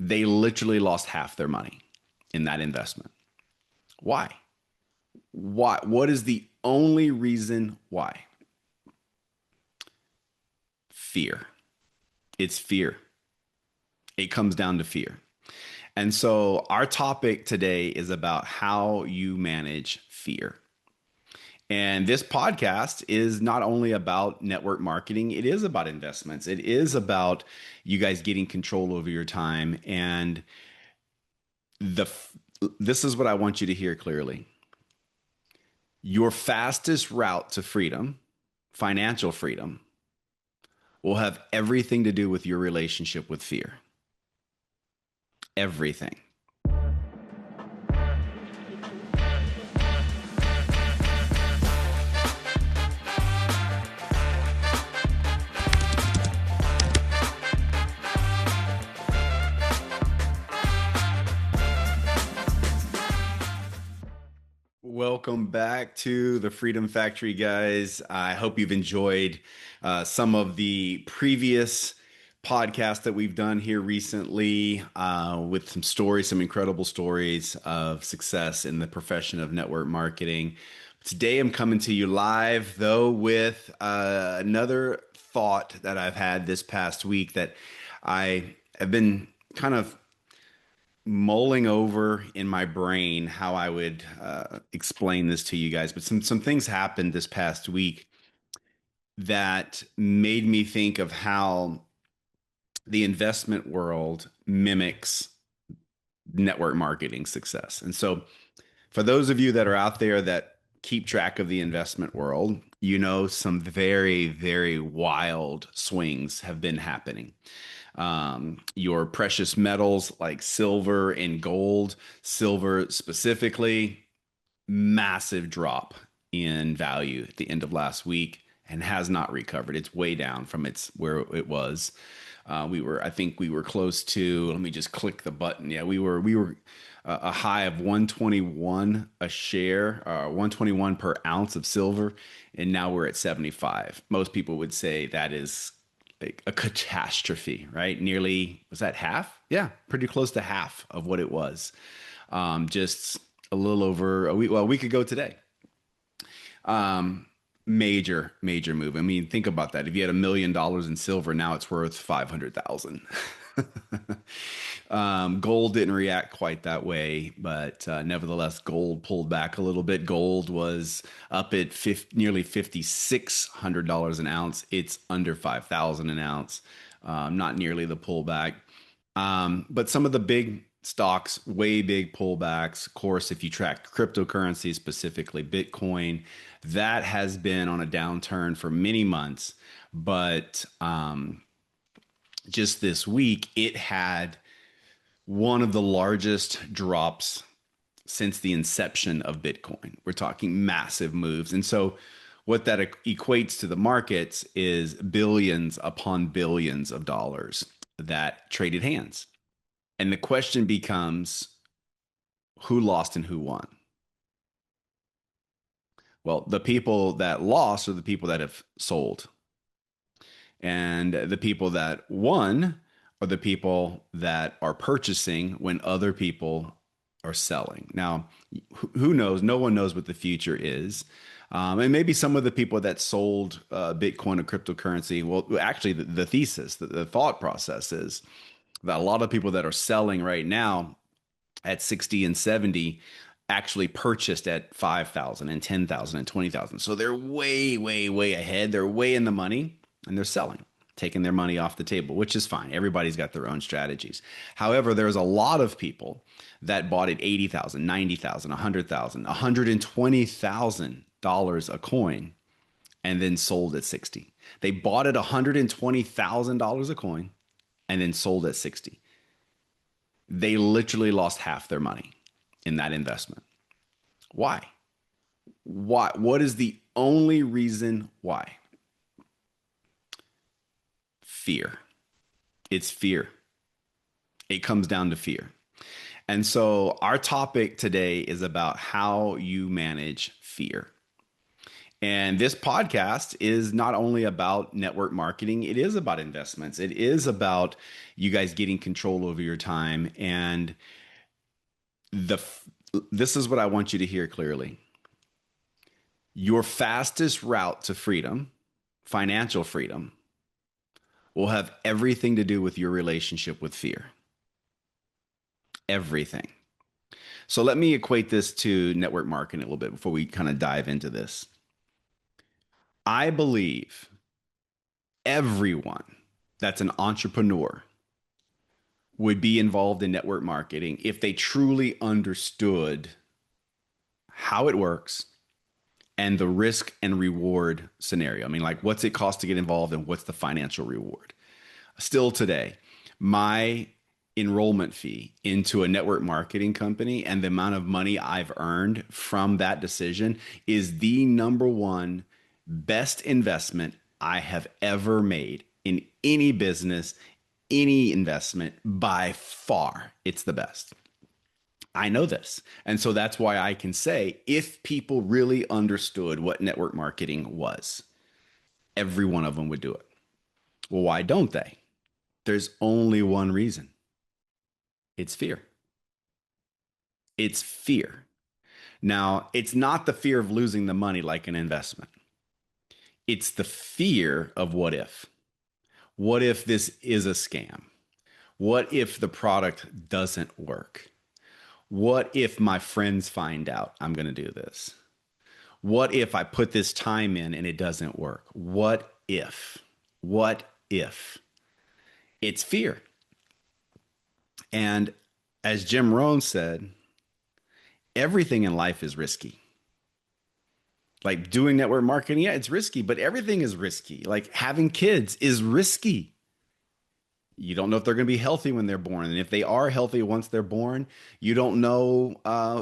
They literally lost half their money in that investment. Why? Why? What is the only reason why? Fear. It's fear. It comes down to fear. And so our topic today is about how you manage fear. And this podcast is not only about network marketing, it is about investments. It is about you guys getting control over your time. And the this is what I want you to hear clearly. Your fastest route to freedom, financial freedom, will have everything to do with your relationship with fear. Everything. Welcome back to the Freedom Factory, guys. I hope you've enjoyed some of the previous podcasts that we've done here recently with some stories, some incredible stories of success in the profession of network marketing. Today, I'm coming to you live, though, with another thought that I've had this past week that I have been kind of mulling over in my brain how I would explain this to you guys. But some things happened this past week that made me think of how the investment world mimics network marketing success. And so for those of you that are out there that keep track of the investment world, you know some very, very wild swings have been happening. Your precious metals like silver and gold, silver specifically, massive drop in value at the end of last week and has not recovered. It's way down from where it was. I think we were close to, let me just click the button. Yeah, we were a high of 121 a share, 121 per ounce of silver. And now we're at 75. Most people would say that is a catastrophe, right? Nearly, was that half? Yeah, pretty close to half of what it was. Just a little over a week ago today. Major move. I mean, think about that. If you had $1 million in silver, now it's worth 500,000. Gold didn't react quite that way, but nevertheless, gold pulled back a little bit. Gold was up at nearly $5,600 an ounce. It's under 5,000 an ounce. Not nearly the pullback. But some of the big stocks, way big pullbacks. Of course, if you track cryptocurrency, specifically Bitcoin, that has been on a downturn for many months. But just this week, it had one of the largest drops since the inception of Bitcoin. We're talking massive moves. And so what that equates to the markets is billions upon billions of dollars that traded hands. And the question becomes, who lost and who won? Well, the people that lost are the people that have sold. And the people that won are the people that are purchasing when other people are selling. Now, who knows? No one knows what the future is. And maybe some of the people that sold Bitcoin or cryptocurrency, well, actually, the thesis, the thought process is that a lot of people that are selling right now at 60 and 70 actually purchased at 5,000 and 10,000 and 20,000. So they're way ahead. They're way in the money and they're selling, taking their money off the table, which is fine. Everybody's got their own strategies. However, there's a lot of people that bought at 80,000, 90,000, 100,000, $120,000 a coin and then sold at 60. They bought at $120,000 a coin and then sold at 60. They literally lost half their money in that investment. Why? Why? What is the only reason why? Fear. It's fear. It comes down to fear. And so our topic today is about how you manage fear. And this podcast is not only about network marketing, it is about investments. It is about you guys getting control over your time. And the this is what I want you to hear clearly. Your fastest route to freedom, financial freedom, will have everything to do with your relationship with fear. Everything. So let me equate this to network marketing a little bit before we kind of dive into this. I believe everyone that's an entrepreneur would be involved in network marketing if they truly understood how it works and the risk and reward scenario. I mean, like, what's it cost to get involved and what's the financial reward? Still today, my enrollment fee into a network marketing company and the amount of money I've earned from that decision is the number one best investment I have ever made in any business, any investment. By far. It's the best. I know this. And so that's why I can say if people really understood what network marketing was, every one of them would do it. Well, why don't they? There's only one reason. It's fear. It's fear. Now, it's not the fear of losing the money like an investment. It's the fear of what if. What if this is a scam? What if the product doesn't work? What if my friends find out I'm going to do this? What if I put this time in and it doesn't work? What if? What if? It's fear. And as Jim Rohn said, everything in life is risky. Like doing network marketing, yeah, it's risky, but everything is risky. Like having kids is risky. You don't know if they're going to be healthy when they're born. And if they are healthy once they're born, you don't know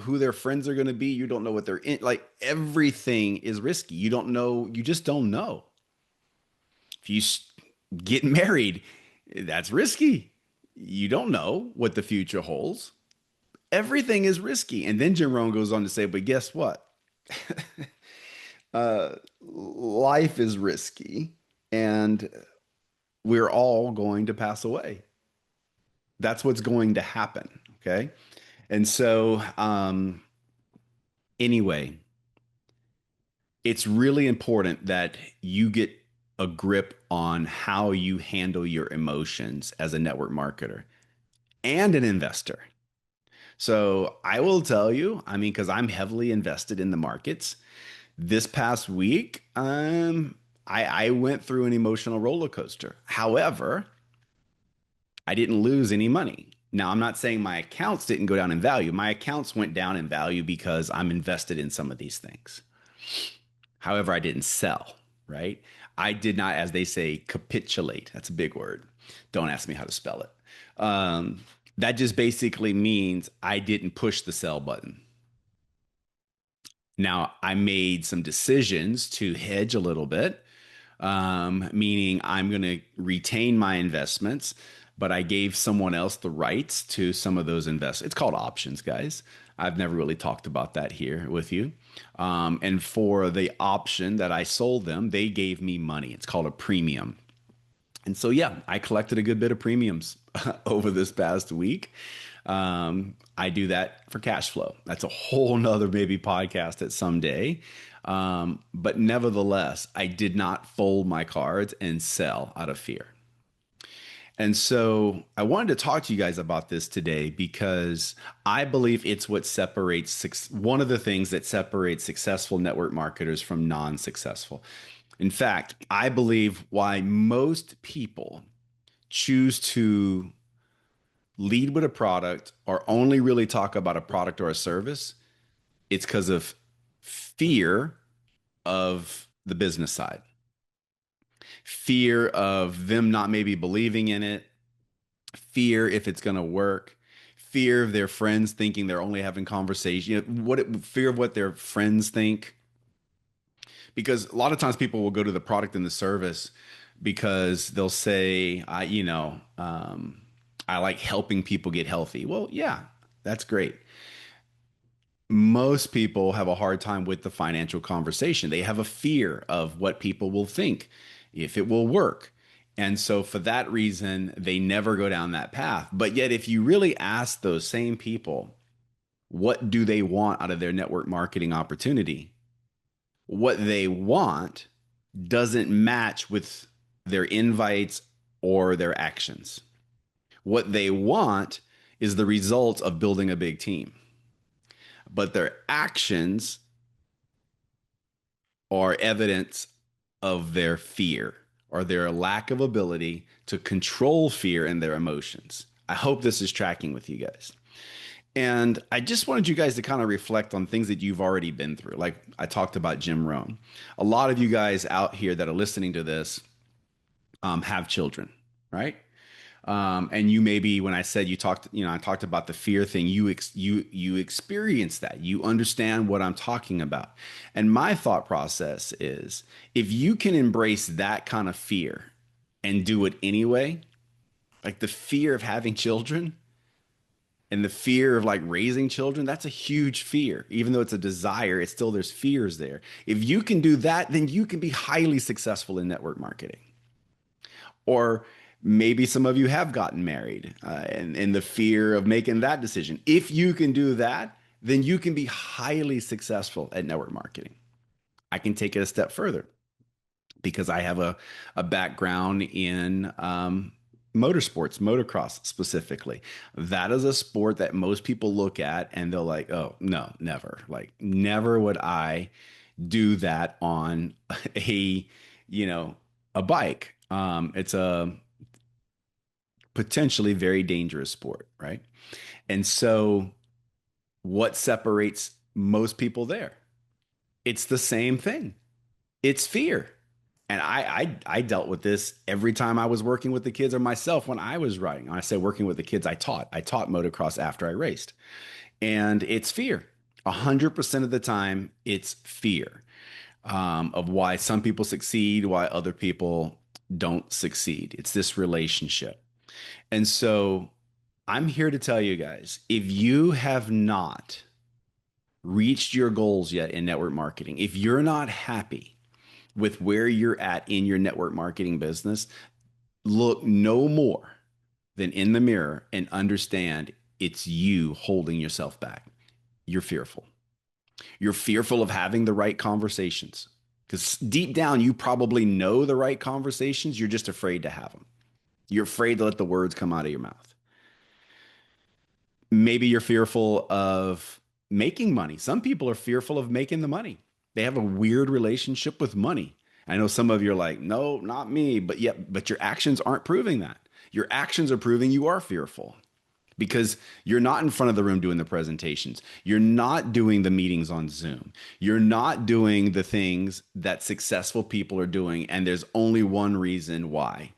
who their friends are going to be. You don't know what they're in. Like everything is risky. You don't know. You just don't know. If you get married, that's risky. You don't know what the future holds. Everything is risky. And then Jim Rohn goes on to say, but guess what? Life is risky and we're all going to pass away. That's what's going to happen. Okay. And so, anyway, it's really important that you get a grip on how you handle your emotions as a network marketer and an investor. So I will tell you, I mean, because I'm heavily invested in the markets. This past week, I went through an emotional roller coaster. However, I didn't lose any money. Now, I'm not saying my accounts didn't go down in value. My accounts went down in value because I'm invested in some of these things. However, I didn't sell, right? I did not, as they say, capitulate. That's a big word. Don't ask me how to spell it. That just basically means I didn't push the sell button. Now, I made some decisions to hedge a little bit, meaning I'm going to retain my investments, but I gave someone else the rights to some of those investments. It's called options, guys. I've never really talked about that here with you. And for the option that I sold them, they gave me money. It's called a premium. And so, yeah, I collected a good bit of premiums over this past week. I do that for cash flow. That's a whole nother maybe podcast at some day. But nevertheless, I did not fold my cards and sell out of fear. And so I wanted to talk to you guys about this today because I believe it's what separates one of the things that separates successful network marketers from non-successful. In fact, I believe why most people choose to lead with a product or only really talk about a product or a service, it's because of fear of the business side, fear of them not maybe believing in it, fear if it's going to work, fear of their friends thinking they're only having conversation, fear of what their friends think. Because a lot of times people will go to the product and the service because they'll say, I like helping people get healthy. Well, yeah, that's great. Most people have a hard time with the financial conversation. They have a fear of what people will think, if it will work. And so, for that reason, they never go down that path. But yet, if you really ask those same people, what do they want out of their network marketing opportunity? What they want doesn't match with their invites or their actions. What they want is the result of building a big team, but their actions are evidence of their fear or their lack of ability to control fear and their emotions. I hope this is tracking with you guys. And I just wanted you guys to kind of reflect on things that you've already been through. Like I talked about Jim Rohn. A lot of you guys out here that are listening to this have children, right? And you maybe when I said I talked about the fear thing. You experience that. You understand what I'm talking about. And my thought process is, if you can embrace that kind of fear and do it anyway, like the fear of having children and the fear of like raising children, that's a huge fear. Even though it's a desire, it's still there's fears there. If you can do that, then you can be highly successful in network marketing. Or maybe some of you have gotten married and the fear of making that decision. If you can do that, then you can be highly successful at network marketing. I can take it a step further because I have a background in motorsports, motocross specifically. That is a sport that most people look at and they're like, oh, no, never. Like, never would I do that on a, you know, a bike. It's a potentially very dangerous sport, right? And so, what separates most people there? It's the same thing. It's fear. And I dealt with this every time I was working with the kids or myself when I was riding. When I say working with the kids, I taught motocross after I raced, and it's fear. 100% of the time, it's fear of why some people succeed, why other people don't succeed. It's this relationship. And so I'm here to tell you guys, if you have not reached your goals yet in network marketing, if you're not happy with where you're at in your network marketing business, look no more than in the mirror and understand it's you holding yourself back. You're fearful. You're fearful of having the right conversations because deep down, you probably know the right conversations. You're just afraid to have them. You're afraid to let the words come out of your mouth. Maybe you're fearful of making money. Some people are fearful of making the money. They have a weird relationship with money. I know some of you are like, no, not me, but your actions aren't proving that. Your actions are proving you are fearful because you're not in front of the room doing the presentations. You're not doing the meetings on Zoom. You're not doing the things that successful people are doing. And there's only one reason why.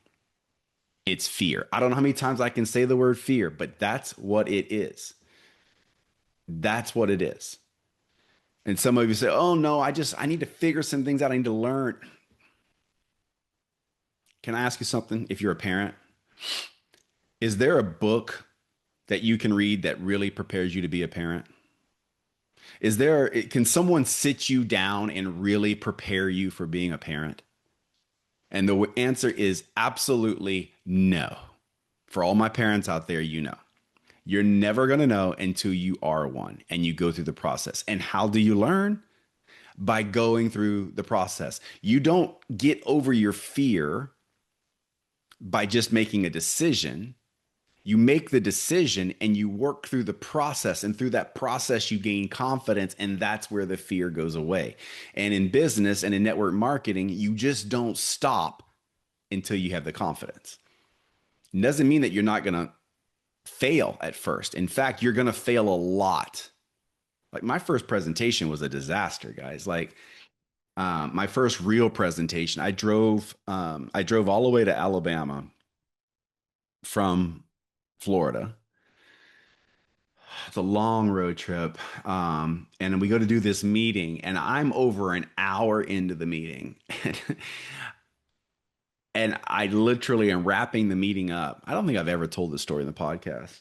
It's fear. I don't know how many times I can say the word fear, but that's what it is. That's what it is. And some of you say, oh no, I need to figure some things out. I need to learn. Can I ask you something? If you're a parent, is there a book that you can read that really prepares you to be a parent? Can someone sit you down and really prepare you for being a parent? And the answer is absolutely no. For all my parents out there, you know. You're never going to know until you are one and you go through the process. And how do you learn? By going through the process. You don't get over your fear by just making a decision. You make the decision and you work through the process. And through that process, you gain confidence. And that's where the fear goes away. And in business and in network marketing, you just don't stop until you have the confidence. It doesn't mean that you're not going to fail at first. In fact, you're going to fail a lot. Like my first presentation was a disaster, guys. Like my first real presentation, I drove all the way to Alabama from Florida. It's a long road trip. And we go to do this meeting, and I'm over an hour into the meeting. And I literally am wrapping the meeting up. I don't think I've ever told this story in the podcast.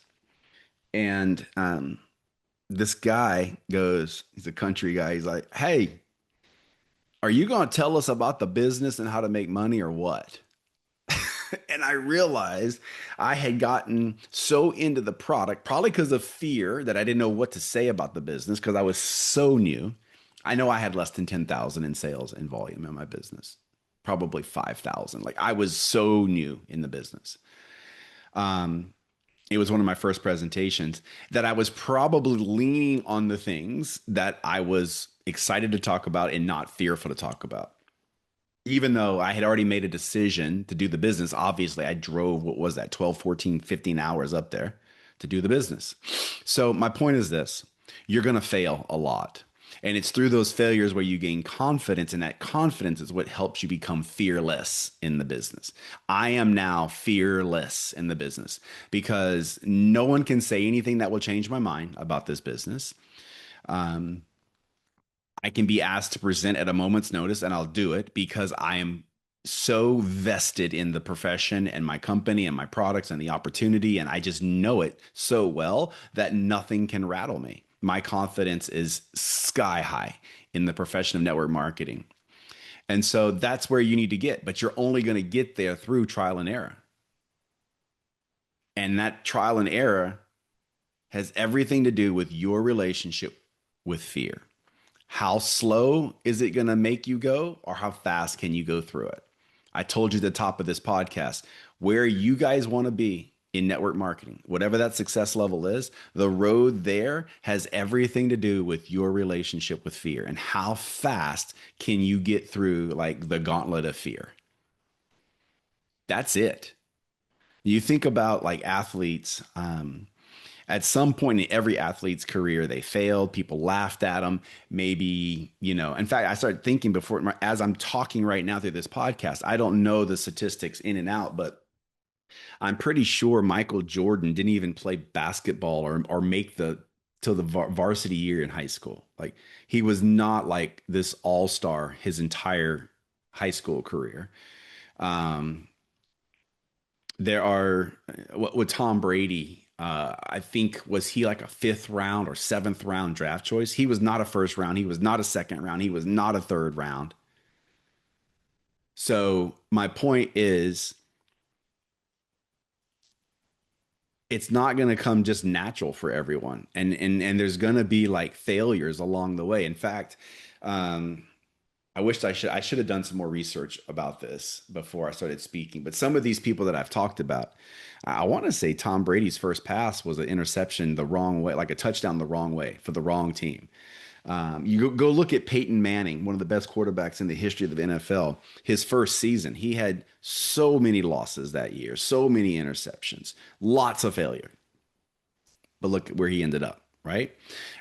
And This guy goes, he's a country guy. He's like, "Hey, are you going to tell us about the business and how to make money or what?" And I realized I had gotten so into the product, probably because of fear that I didn't know what to say about the business because I was so new. I know I had less than 10,000 in sales and volume in my business, probably 5,000. Like I was so new in the business. Um, it was one of my first presentations that I was probably leaning on the things that I was excited to talk about and not fearful to talk about. Even though I had already made a decision to do the business, obviously I drove, what was that, 12, 14, 15 hours up there to do the business. So my point is this, you're going to fail a lot. And it's through those failures where you gain confidence, and that confidence is what helps you become fearless in the business. I am now fearless in the business because no one can say anything that will change my mind about this business. Um, I can be asked to present at a moment's notice and I'll do it because I am so vested in the profession and my company and my products and the opportunity. And I just know it so well that nothing can rattle me. My confidence is sky high in the profession of network marketing. And so that's where you need to get, but you're only going to get there through trial and error. And that trial and error has everything to do with your relationship with fear. How slow is it going to make you go, or how fast can you go through it? I told you at the top of this podcast where you guys want to be in network marketing, whatever that success level is, the road there has everything to do with your relationship with fear and how fast can you get through like the gauntlet of fear. That's it. You think about like athletes, at some point in every athlete's career, they failed. People laughed at them. Maybe, in fact, I started thinking before, as I'm talking right now through this podcast, I don't know the statistics in and out, but I'm pretty sure Michael Jordan didn't even play basketball or make the till the varsity year in high school. Like he was not like this all-star his entire high school career. Um, there are what with Tom Brady. I think was he like a fifth round or seventh round draft choice? He was not a first round. He was not a second round. He was not a third round. So my point is, it's not going to come just natural for everyone, and there's going to be like failures along the way. In fact, um, I wished I should have done some more research about this before I started speaking. But some of these people that I've talked about, I want to say Tom Brady's first pass was an interception the wrong way, like a touchdown the wrong way for the wrong team. You go look at Peyton Manning, one of the best quarterbacks in the history of the NFL. His first season, he had so many losses that year, so many interceptions, lots of failure. But look where he ended up, right?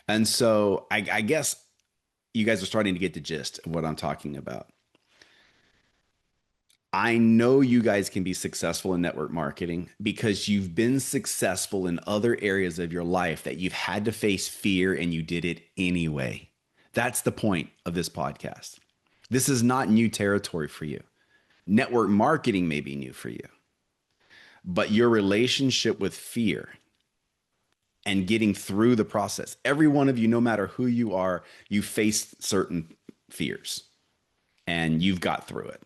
And so I guess you guys are starting to get the gist of what I'm talking about. I know you guys can be successful in network marketing because you've been successful in other areas of your life that you've had to face fear and you did it anyway. That's the point of this podcast. This is not new territory for you. Network marketing may be new for you, but your relationship with fear and getting through the process, every one of you, no matter who you are, you face certain fears and you've got through it.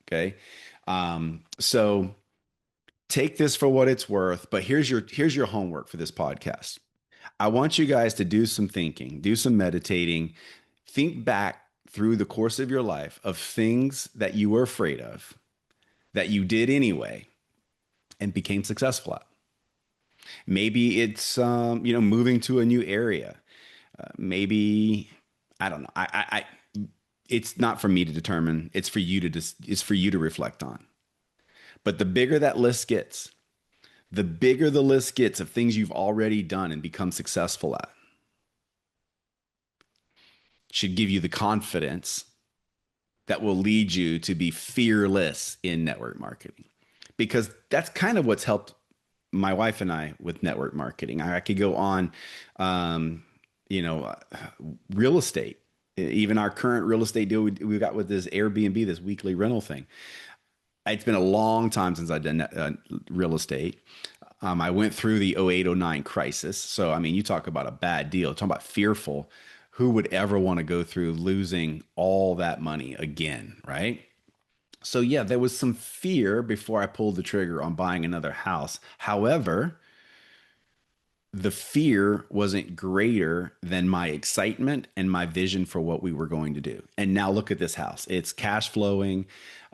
Okay. So take this for what it's worth, but here's your homework for this podcast. I want you guys to do some thinking, do some meditating, think back through the course of your life of things that you were afraid of that you did anyway and became successful at. Maybe it's moving to a new area. Maybe I don't know. It's not for me to determine. It's for you to reflect on. But the bigger that list gets, the bigger the list gets of things you've already done and become successful at, should give you the confidence that will lead you to be fearless in network marketing. Because that's kind of what's helped my wife and I with network marketing. I could go on, um, you know, uh, real estate. Even our current real estate deal we got with this Airbnb, this weekly rental thing. It's been a long time since I've done real estate. I went through the 08, 09 crisis. So, I mean, you talk about a bad deal, talk about fearful. Who would ever want to go through losing all that money again, right? So, yeah, there was some fear before I pulled the trigger on buying another house. However, the fear wasn't greater than my excitement and my vision for what we were going to do. And now look at this house. It's cash flowing.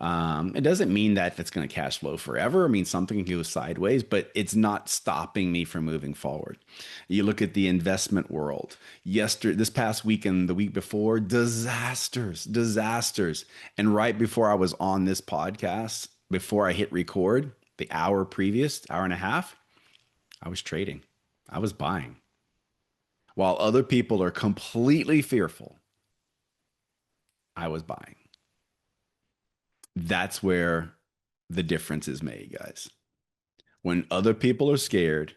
It doesn't mean that it's going to cash flow forever. I mean, something can go sideways, but it's not stopping me from moving forward. You look at the investment world. This past weekend, the week before, disasters, disasters. And right before I was on this podcast, before I hit record, the hour previous, hour and a half, I was trading. I was buying. While other people are completely fearful, I was buying. That's where the difference is made, guys. When other people are scared,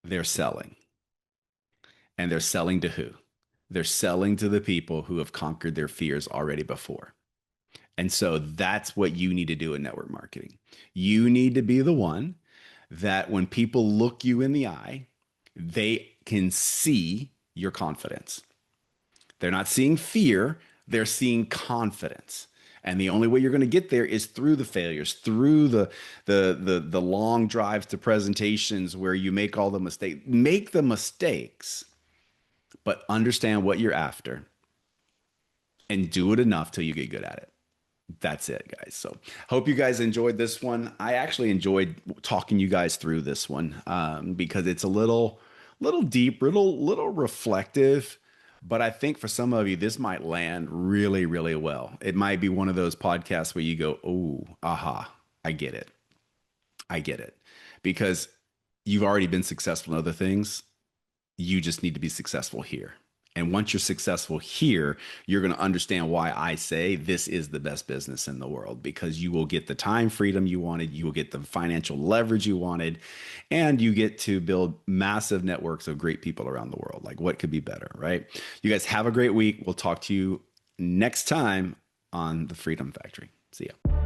they're selling. And they're selling to who? They're selling to the people who have conquered their fears already before. And so that's what you need to do in network marketing. You need to be the one that when people look you in the eye, they can see your confidence. They're not seeing fear, they're seeing confidence. And the only way you're going to get there is through the failures, through the long drives to presentations where you make all the mistakes. Make the mistakes, but understand what you're after and do it enough till you get good at it. That's it, guys. So hope you guys enjoyed this one. I actually enjoyed talking you guys through this one because it's a little deep, little reflective. But I think for some of you, this might land really, really well. It might be one of those podcasts where you go, "Oh, aha, I get it. I get it," because you've already been successful in other things. You just need to be successful here. And once you're successful here, you're going to understand why I say this is the best business in the world because you will get the time freedom you wanted, you will get the financial leverage you wanted, and you get to build massive networks of great people around the world. Like, what could be better, right? You guys have a great week. We'll talk to you next time on the Freedom Factory. See ya.